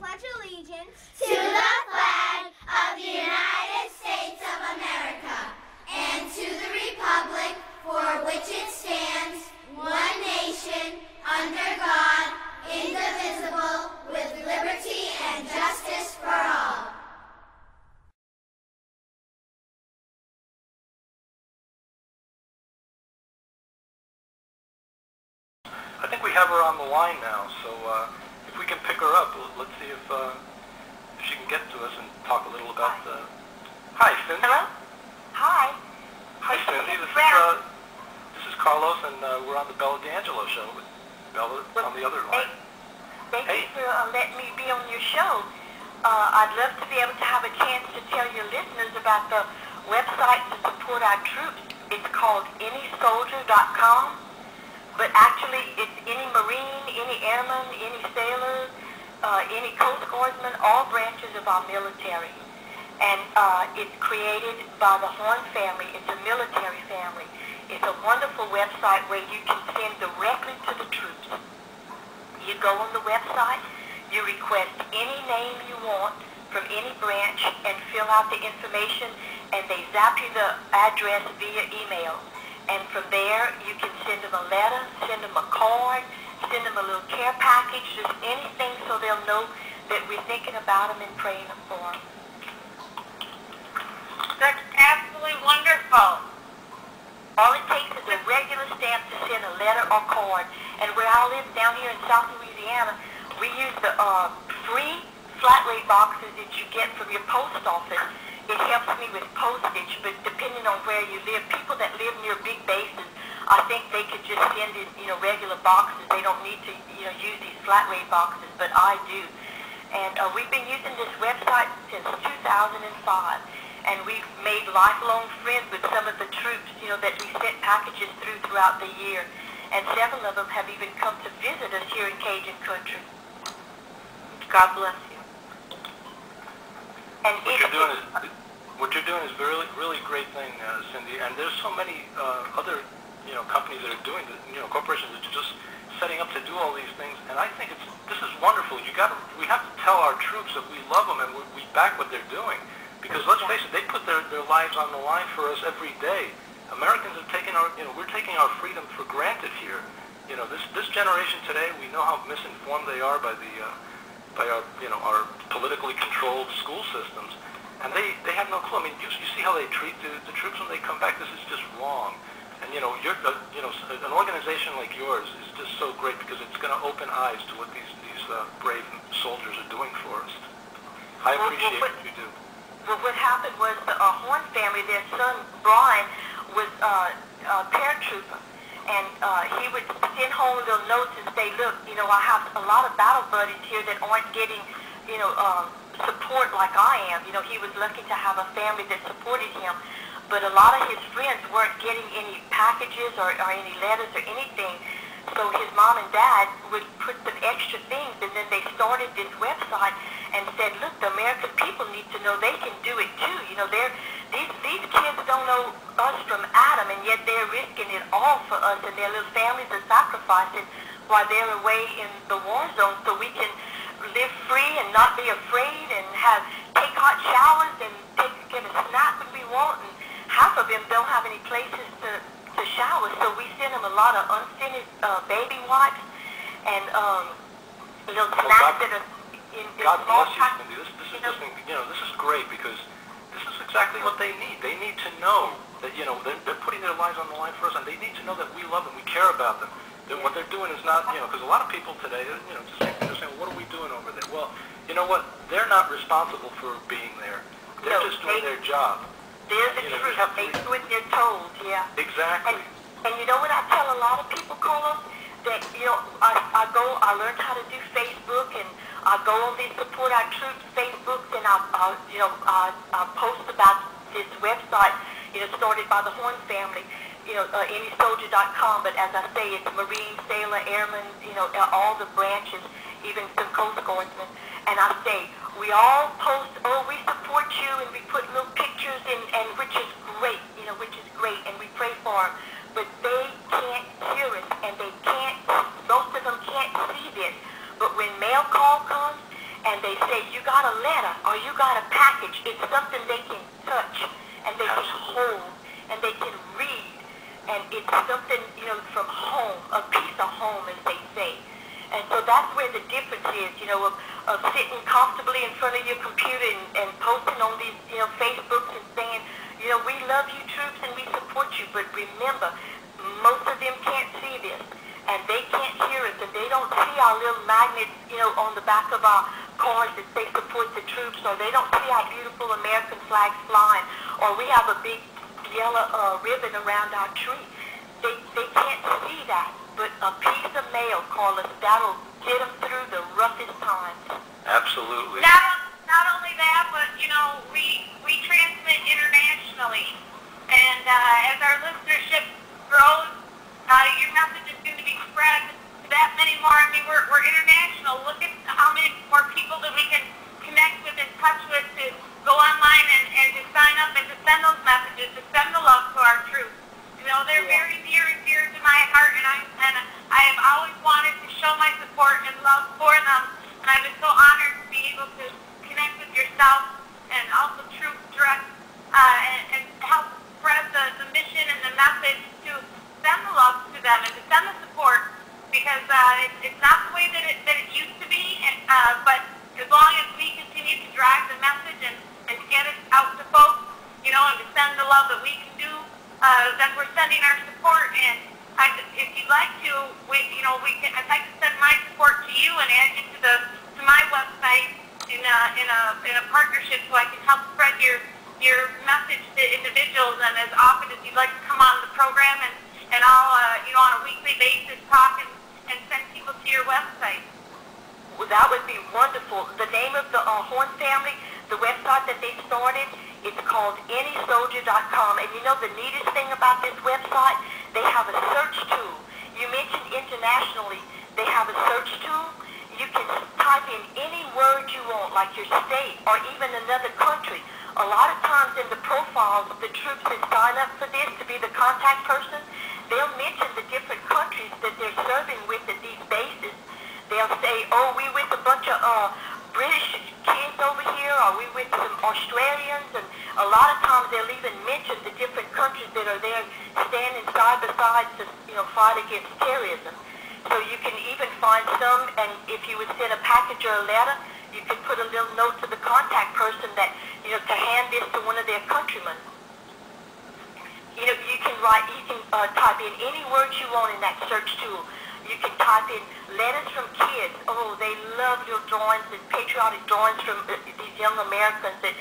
pledge allegiance to the flag of the United States of America and to the republic for which it stands, one nation, under God, indivisible, with liberty and justice for all. I think we have her on the line now, so if we can pick her up, let's see if she can get to us and talk a little about the... Hi, Cindy. Hello? Hi. Hi, Cindy. This is Carlos, and we're on the Bella D'Angelo show with Bella on the other line. Thank you for letting me be on your show. I'd love to be able to have a chance to tell your listeners about the website to support our troops. It's called anysoldier.com. But actually, it's any Marine, any Airman, any Sailor, any Coast Guardsman, all branches of our military. And it's created by the Horn family. It's a military family. It's a wonderful website where you can send directly to the troops. You go on the website, you request any name you want from any branch and fill out the information, and they zap you the address via email. And from there, you can send them a letter, send them a card, send them a little care package, just anything so they'll know that we're thinking about them and praying for them. That's absolutely wonderful. All it takes is a regular stamp to send a letter or card. And where I live down here in South Louisiana, we use the free flat rate boxes that you get from your post office. It helps me with postage, but depending on where you live, people that live near big bases, I think they could just send it, regular boxes. They don't need to, use these flat rate boxes, but I do. And we've been using this website since 2005, and we've made lifelong friends with some of the troops, that we sent packages throughout the year. And several of them have even come to visit us here in Cajun country. God bless you. And what you're doing is a really, really great thing, Cindy. And there's so many other, companies that are doing, corporations that are just setting up to do all these things. And I think this is wonderful. We have to tell our troops that we love them and we back what they're doing. Because let's face it, they put their lives on the line for us every day. Americans have taken we're taking our freedom for granted here. This generation today, we know how misinformed they are by our politically controlled school systems, and they have no clue. I mean, you see how they treat the troops when they come back. This is just wrong. And an organization like yours is just so great because it's going to open eyes to what these brave soldiers are doing for us. I appreciate what you do. Well, what happened was the Horn family, their son Brian was a paratrooper. And he would send home little notes and say, look, I have a lot of battle buddies here that aren't getting, support like I am. He was lucky to have a family that supported him. But a lot of his friends weren't getting any packages or any letters or anything. So his mom and dad would put some extra things, and then they started this website and said, look, the American people need to know they can do it too. These kids don't know us from Adam, and yet they're risking it all for us, and their little families are sacrificing while they're away in the war zone so we can live free and not be afraid and take hot showers and get a snack when we want. And half of them don't have any places to shower, so we send them a lot of unscented baby wipes and little snacks that are in God small bless you, packs. Cindy. This is great because this is exactly what they need. They need to know that, they're putting their lives on the line for us, and they need to know that we love them, we care about them. That what they're doing is not, because a lot of people today, it's the same thing, they're saying, what are we doing over there? Well, you know what? They're not responsible for being there. They're just doing their job. They're the truth. They do what they're told, yeah. Exactly. And you know what I tell a lot of people, Carlos? That, I learned how to do Facebook, and I go on these Support Our Troops Facebooks, and I post about this website, started by the Horn family, anysoldier.com, but as I say, it's Marine, Sailor, Airman, all the branches, even some Coast Guardsmen. And I say, we all post, we support you, and we put little pictures, and which is great, and we pray for them. But they can't hear us, and most of them can't see this. But when mail call comes, and they they say, you got a letter or you got a package. It's something they can touch and they can hold and they can read. And it's something, you know, from home, a piece of home, as they say. And so that's where the difference is, you know, of sitting comfortably in front of your computer and posting on these, you know, Facebooks and saying, you know, we love you troops and we support you. But remember, most of them can't see this. And they can't hear us, and they don't see our little magnets, you know, on the back of our cars that say support the troops, or they don't see our beautiful American flags flying, or we have a big yellow ribbon around our tree. They can't see that, but a piece of mail, Carlos, that'll get them through the roughest times. Absolutely. Not only that, but, you know, we transmit internationally. And as our listenership grows, your message is going to be spread to that many more. I mean, we're international. Look at how many more people that we can connect with and touch with to go online and to sign up and to send those messages, to send the love to our troops. You know, they're very near and dear to my heart, and I have always wanted to show my support and love for them. And I've been so honored to be able to connect with yourself and also Troop Direct and help spread the mission and the message to send the love to them and to send the support, because it's not the way that it used to be, but as long as we continue to drive the message and to get it out to folks, you know, and to send the love that we can do, then we're sending our support. And if you'd like to, I'd like to send my support to you and add you to my website in a partnership, so I can help spread your message to individuals. And as often as you'd like to come on the program, and I'll, on a weekly basis talk and send people to your website. Well, that would be wonderful. The name of the Horn family, the website that they started, it's called anysoldier.com. And you know the neatest thing about this website? They have a search tool. You mentioned internationally, they have a search tool. You can type in any word you want, like your state or even another country. A lot of times in the profiles, the troops that sign up for this to be the contact person, they'll mention the different countries that they're serving with at these bases. They'll say, oh, we with a bunch of British kids over here, or we with some Australians, and a lot of times they'll even mention the different countries that are there standing side by side to, you know, fight against terrorism. So you can even find some, and if you would send a package or a letter, you could put a little note to the contact person that, you know, to hand this to one of their countrymen. You know, you can type in any words you want in that search tool. You can type in letters from kids. Oh, they love your drawings and patriotic drawings from these young Americans that,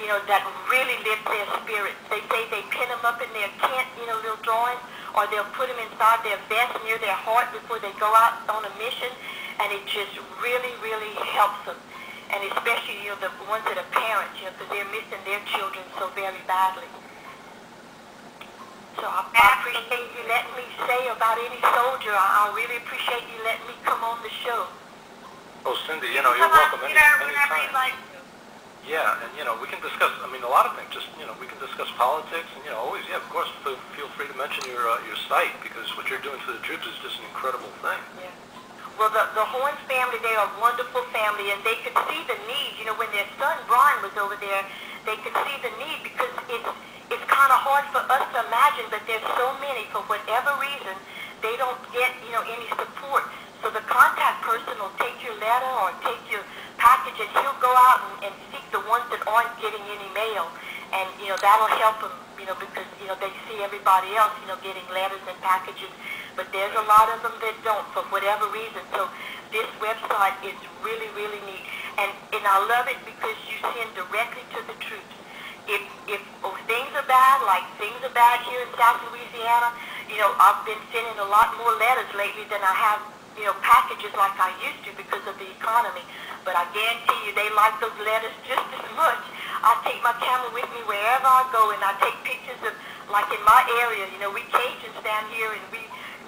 you know, that really lift their spirits. They say they pin them up in their tent, you know, little drawings, or they'll put them inside their vest near their heart before they go out on a mission, and it just really, really helps them. And especially, you know, the ones that are parents, you know, because they're missing their children so very badly. So I appreciate you letting me say about any soldier. I really appreciate you letting me come on the show. Oh, Cindy, you know, you're welcome Whenever anytime. you'd like to. Yeah, and, you know, we can discuss, I mean, a lot of things. Just, you know, we can discuss politics, and, you know, always, yeah, of course, feel free to mention your site, because what you're doing for the troops is just an incredible thing. Yeah. Well, the Horns family, they are a wonderful family, and they could see the need. You know, when their son, Brian, was over there, they could see the need, because it's kind of hard for us to imagine, but there's so many, for whatever reason, they don't get, you know, any support. So the contact person will take your letter or take your package, and he'll go out and seek the ones that aren't getting any mail. And, you know, that'll help them, you know, because, you know, they see everybody else, you know, getting letters and packages. But there's a lot of them that don't, for whatever reason. So this website is really, really neat. And I love it because you send directly to the troops. If things are bad, like things are bad here in South Louisiana, you know, I've been sending a lot more letters lately than I have, you know, packages like I used to because of the economy. But I guarantee you they like those letters just as much. I take my camera with me wherever I go, and I take pictures of, like in my area, you know, we Cajuns down here, and we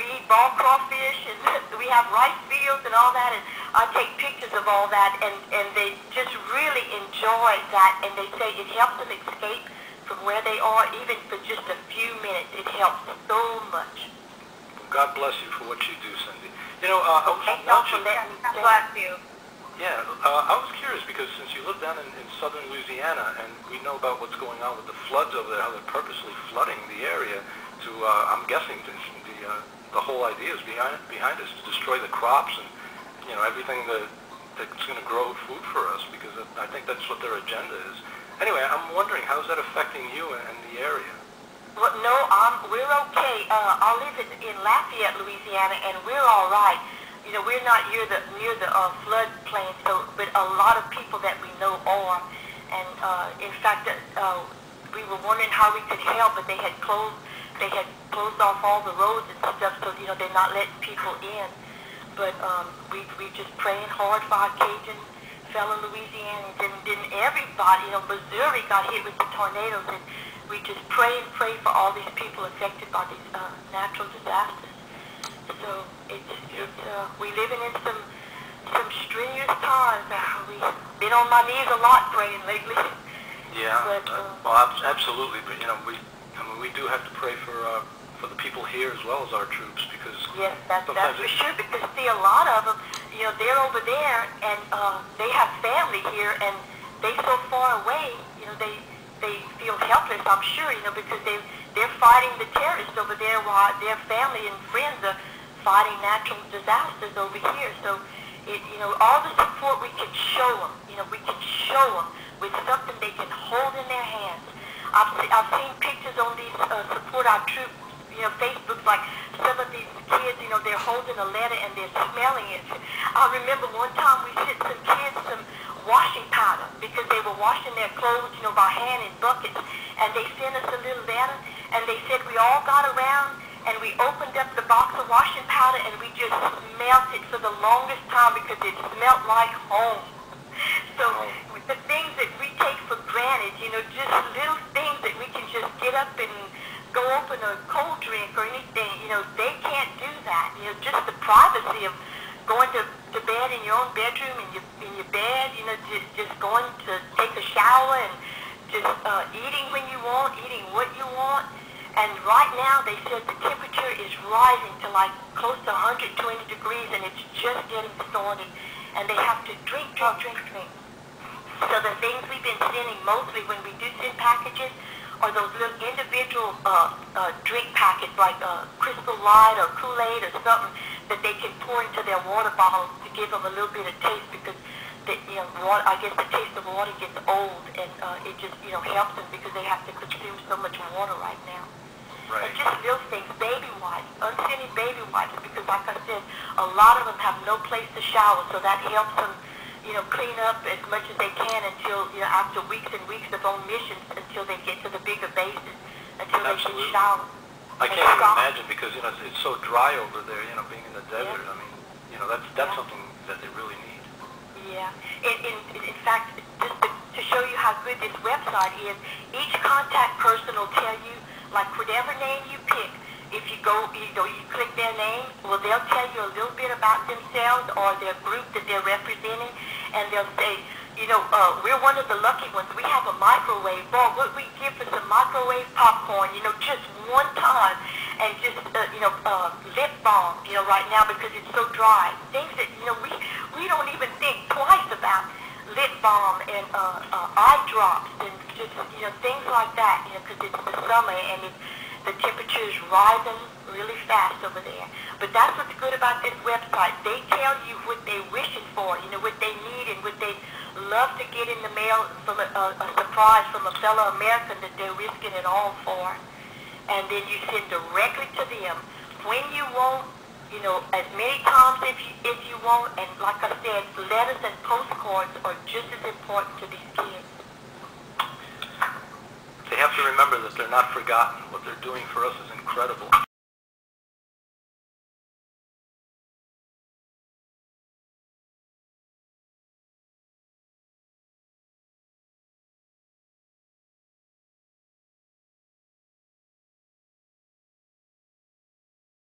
eat ball crawfish, and we have rice fields and all that, and I take pictures of all that, and they just really enjoy that, and they say it helps them escape from where they are, even for just a few minutes. It helps so much. God bless you for what you do, Cindy. You know, Thank you for letting me God bless you. Yeah, I was curious because since you live down in southern Louisiana and we know about what's going on with the floods over there, how they're purposely flooding the area to, I'm guessing, the whole idea is behind us to destroy the crops and, you know, everything that's going to grow food for us, because I think that's what their agenda is. Anyway, I'm wondering, how's that affecting you and the area? Well, no, we're okay. I live in Lafayette, Louisiana, and we're all right. You know, we're not near the floodplain, so but a lot of people that we know are. And in fact, we were wondering how we could help, but they had closed off all the roads and stuff, so you know they're not letting people in. But we just praying hard for our Cajun fellow Louisianans, and then everybody, you know, Missouri got hit with the tornadoes, and we just pray and pray for all these people affected by these natural disasters. So we living in some strenuous times. We've been on my knees a lot praying lately. Yeah, but, well, absolutely. But you know, we do have to pray for the people here as well as our troops, because yes, that's for sure. Because see, a lot of them, you know, they're over there and they have family here, and they so far away. You know, they feel helpless. I'm sure, you know, because they're fighting the terrorists over there while their family and friends are fighting natural disasters over here. So, you know, all the support we can show them, you know, we can show them with something they can hold in their hands. I've seen pictures on these support our troops, you know, Facebooks, like some of these kids, you know, they're holding a letter and they're smelling it. I remember one time we sent some kids some washing powder because they were washing their clothes, you know, by hand in buckets, and they sent us a little letter, and they said we all got around and we opened up the box of washing powder and we just smelled it for the longest time because it smelled like home. So the things that we take for granted, you know, just little things that we can just get up and go open a cold drink or anything, you know, they can't do that. You know, just the privacy of going to bed in your own bedroom, in your bed, you know, just going to take a shower and just eating when you want, eating what you want. And right now, they said the temperature is rising to like close to 120 degrees, and it's just getting started. And they have to drink. So the things we've been sending mostly when we do send packages are those little individual drink packets, like Crystal Light or Kool-Aid or something that they can pour into their water bottles to give them a little bit of taste, because you know, I guess the taste of water gets old, and it just, you know, helps them because they have to consume so much water right now. Right. And just little things, baby wipes, unscented baby wipes, because like I said, a lot of them have no place to shower, so that helps them, you know, clean up as much as they can until, you know, after weeks and weeks of on missions, until they get to the bigger bases, until Absolutely. they can shower. I can't even imagine, because, you know, it's so dry over there, you know, being in the desert. Yeah. I mean, you know, that's something that they really need. Yeah. In fact, just to show you how good this website is, each contact person will tell you, like whatever name you pick, if you go, you know, you click their name, well, they'll tell you a little bit about themselves or their group that they're representing, and they'll say, you know, we're one of the lucky ones. We have a microwave. Boy, what we give for some microwave popcorn, you know, just one time, and just, you know, lip balm, you know, right now because it's so dry. Things that, you know, we don't even think twice about. Lip balm and eye drops and just, you know, things like that, you know, because it's the summer and the temperature is rising really fast over there. But that's what's good about this website. They tell you what they're wishing for, you know, what they need and what they love to get in the mail from a surprise from a fellow American that they're risking it all for. And then you send directly to them when you want, you know, as many times if you want, and like I said, letters and postcards are just as important to these kids. They have to remember that they're not forgotten. What they're doing for us is incredible.